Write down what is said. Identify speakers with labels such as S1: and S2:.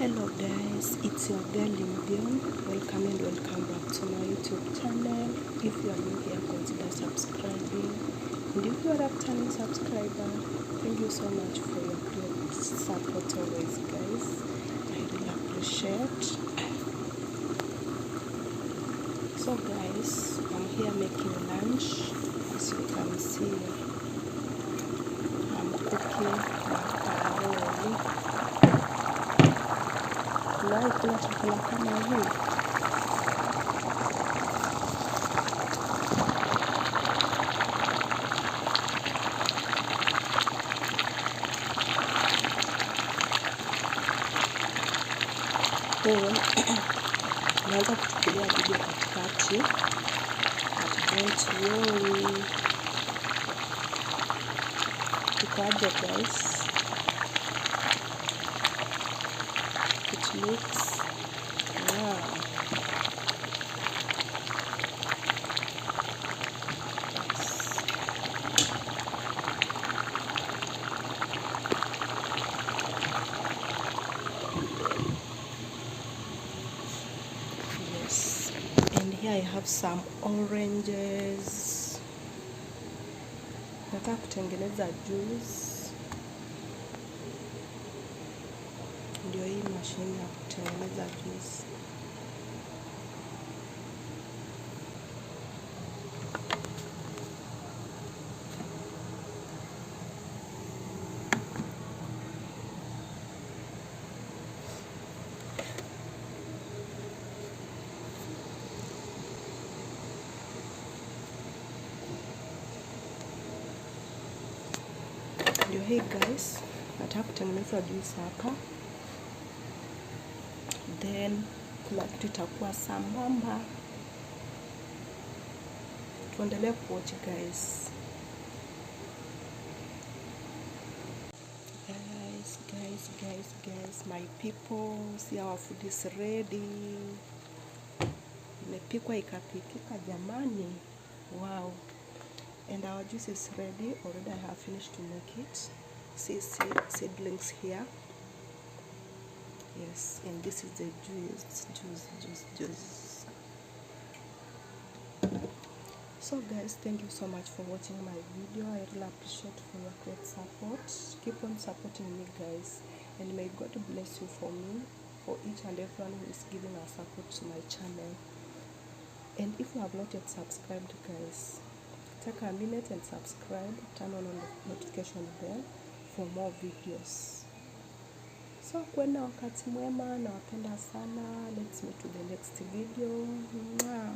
S1: Hello guys, it's your girl Indian. Welcome and welcome back to my YouTube channel. If you are new here, consider subscribing. And if you are a returning subscriber, thank you so much for your great support always, guys. I really appreciate. So guys, I'm here making lunch. As you can see, I'm cooking macaroni. Kuna chakula kama hii. Naanza kufikiria video katikati. Don't worry. Tukaje guys. It looks wow. Yes. And here I have some oranges. Nataka kutengeneza juice. Ndio hii mashine ya kutengeneza juice. Ndio hii guys, nataka kutengeneza juice hapa. Then kila kitu itakuwa sambamba. Tuendelee kuwatch guys. Guys, my people, see our food is ready. Imepikwa ikapikika jamani. Wow. And our juice is ready. Already I have finished to make it. See seedlings here. Yes, and this is the juice. So guys, thank you so much for watching my video. I really appreciate for your great support. Keep on supporting me guys, and may God bless you for me, for each and everyone who is giving our support to my channel. And if you have not yet subscribed guys, take a minute and subscribe, turn on the notification bell for more videos. So kuwa na wakati mwema, nawapenda sana. Let's meet to the next video. Mwah.